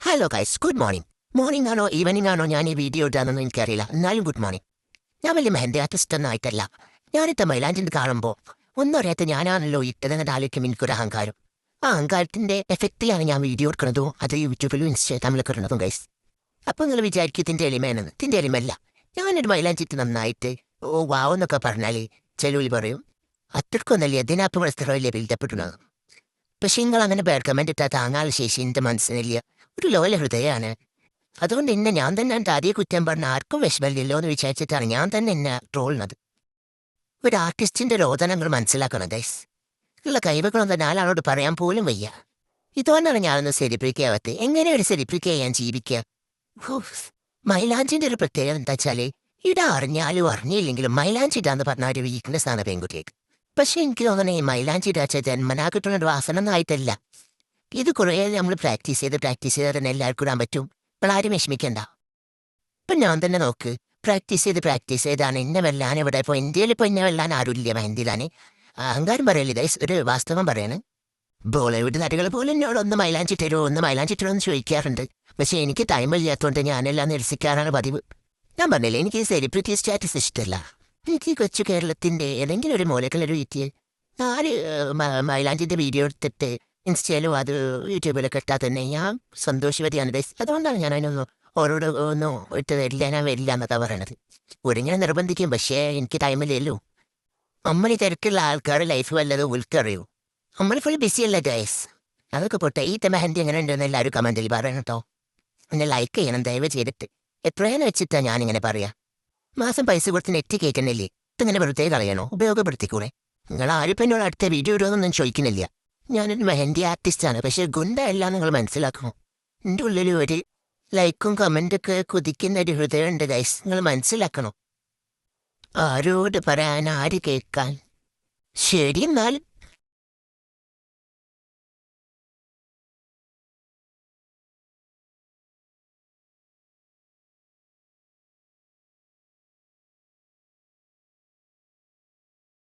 Hello guys, good morning. Morning ആണോ evening ആണോ ഞാൻ ഈ വീഡിയോ ഇടാനൊന്നും എനിക്കറിയില്ല. എന്നാലും ഗുഡ് മോർണിംഗ്. ഞാൻ വലിയ മെഹന്തി ആർട്ടിസ്റ്റ് ഒന്നും ആയിട്ടല്ല. ഞാനിട്ട മൈലാഞ്ചിൻ്റെ കാണുമ്പോൾ ഒന്നറിയാത്ത ഞാനാണല്ലോ ഇട്ടതെന്ന് ആലോചിക്കും എനിക്കൊരു അഹങ്കാരം. ആ അഹങ്കാരത്തിൻ്റെ എഫക്റ്റിലാണ് ഞാൻ വീഡിയോ എടുക്കുന്നതും അത് യൂട്യൂബിലും ഇൻസ്റ്റാഗ്രാമിലൊക്കെ ഇടുന്നതും ഗൈസ്. അപ്പോൾ നിങ്ങൾ വിചാരിക്കും ഇതിൻ്റെ എലിമേനെന്ന്. ഇതിൻ്റെ എലിമല്ല. ഞാനൊരു മൈലാഞ്ചിട്ട് നന്നായിട്ട് വാവെന്നൊക്കെ പറഞ്ഞാൽ ചെലവിൽ പറയും അത്രക്കൊന്നല്ലേ അതിനകത്ത് മനസ്സിലാവില്ലേ ബിൽഡപ്പെട്ടുള്ളത്. പക്ഷേ നിങ്ങൾ അങ്ങനെ ബാഡ് കമൻറ്റ് ഇട്ടാൽ താങ്ങാനുള്ള ശേഷി എൻ്റെ മനസ്സിനില്ല. ഒരു ലോല ഹൃദയമാണ്. അതുകൊണ്ട് എന്നെ ഞാൻ തന്നെ എൻ്റെ ആദ്യ കുറ്റം പറഞ്ഞ ആർക്കും വിഷമമില്ലല്ലോ എന്ന് വിചാരിച്ചിട്ടാണ് ഞാൻ തന്നെ എന്നെ ട്രോളുന്നത്. ഒരു ആർട്ടിസ്റ്റിൻ്റെ രോദനങ്ങൾ മനസ്സിലാക്കണം ഗൈസ്. ഉള്ള കഴിവുകളൊന്നും നാലാളോട് പറയാൻ പോലും വയ്യ. ഇതുകൊണ്ടാണ് ഞാനൊന്ന് സെലിബ്രേറ്റ് ആവാത്തത്. എങ്ങനെ ഒരു സെലിബ്രേറ്റ് ചെയ്യാൻ ജീവിക്കുക? മൈലാഞ്ചിൻ്റെ ഒരു പ്രത്യേകത എന്താ വെച്ചാൽ ഇടാ അറിഞ്ഞാലും അറിഞ്ഞില്ലെങ്കിലും മൈലാഞ്ചി ഇടാന്ന് പറഞ്ഞ ഒരു വീക്ക്നെസ് ആണ് പെൺകുട്ടിക്ക്. പക്ഷെ എനിക്ക് തോന്നണേ ഈ മൈലാഞ്ചി ഇടാച്ച ജന്മനാ കിട്ടുന്ന ഒരു വാസന ആയിട്ടല്ല. ഇത് കുറേ നമ്മൾ പ്രാക്ടീസ് ചെയ്ത് തന്നെ എല്ലാവർക്കും ഇടാൻ പറ്റും. ആരും വിഷമിക്കണ്ട. ഇപ്പം ഞാൻ തന്നെ നോക്ക്, പ്രാക്ടീസ് ചെയ്താണ് എന്നെ വെല്ലാൻ ഇവിടെ. ഇപ്പോൾ ഇന്ത്യയിൽ ഇപ്പോൾ എന്നെ വെല്ലാൻ ആരുമില്ല മെഹന്തിയിലാണ്. അഹങ്കാരം പറയല്ലേ ദൈസ്, ഒരു വാസ്തവം പറയാണ്. ബോളിവുഡ് നടികൾ പോലും എന്നോട് ഒന്ന് മൈലാഞ്ചി തരുമോ എന്ന് ചോദിക്കാറുണ്ട്. പക്ഷേ എനിക്ക് ടൈം ഇല്ലാത്തതുകൊണ്ട് ഞാനെല്ലാം നിരസിക്കാറാണ് പതിവ്. ഞാൻ പറഞ്ഞില്ലേ, എനിക്ക് സെലിബ്രിറ്റി സ്റ്റാറ്റസ് ഇഷ്ടമല്ല. എനിക്ക് കൊച്ചു കേരളത്തിൻ്റെ ഏതെങ്കിലും ഒരു മൂലക്കലൊരു വീട്ടിൽ ആര് മൈലാഞ്ചിൻ്റെ വീഡിയോ എടുത്തിട്ട് ഇൻസ്റ്റയിലും അത് യൂട്യൂബിലൊക്കെ ഇട്ടാൽ തന്നെ ഞാൻ സന്തോഷവതിയാണ് ഗൈസ്. അതുകൊണ്ടാണ് ഞാൻ അതിനൊന്നും ഓരോട് ഒന്നും ഇട്ട് വരില്ല, ഞാൻ വരില്ല എന്നൊക്കെ പറയണത്. ഒരിങ്ങനെ നിർബന്ധിക്കും, പക്ഷേ എനിക്ക് ടൈമില്ലല്ലോ. നമ്മൾ ഈ തിരക്കുള്ള ആൾക്കാർ ലൈഫ് വല്ലതും ഉൾക്കറിയൂ. നമ്മൾ ഫുൾ ബിസിയല്ല ഗൈസ്. അതൊക്കെ പോട്ടെ, ഈ മെഹന്തി എങ്ങനെ ഉണ്ടെന്ന് എല്ലാവരും കമൻറ്റിൽ പറയണം കേട്ടോ. എന്നെ ലൈക്ക് ചെയ്യണം ദയവ് ചെയ്തിട്ട്. എത്രയെന്ന് വെച്ചിട്ടാണ് ഞാനിങ്ങനെ പറയാം. മാസം പൈസ കൊടുത്ത് നെറ്റ് കയറ്റുന്നില്ലേ? ഇതിങ്ങനെ വെറുതെ കളയണോ? ഉപയോഗപ്പെടുത്തിക്കൂടെ? നിങ്ങൾ ആരും ഇപ്പം എന്നോട് അടുത്ത വീഡിയോ ഇടുമെന്നൊന്നും ചോദിക്കുന്നില്ല. ഞാനൊരു മെഹന്തി ആർട്ടിസ്റ്റാണ്, പക്ഷേ ഗുണ്ട എല്ലാം നിങ്ങൾ മനസ്സിലാക്കണം. എൻ്റെ ഉള്ളിൽ ഒരു ലൈക്കും കമൻറ്റൊക്കെ കുതിക്കുന്ന ഒരു ഹൃദയമുണ്ട് ഗൈസ്, നിങ്ങൾ മനസ്സിലാക്കണം. ആരോട് പറയാൻ, ആര് കേൾക്കാൻ? ശരി എന്നാൽ.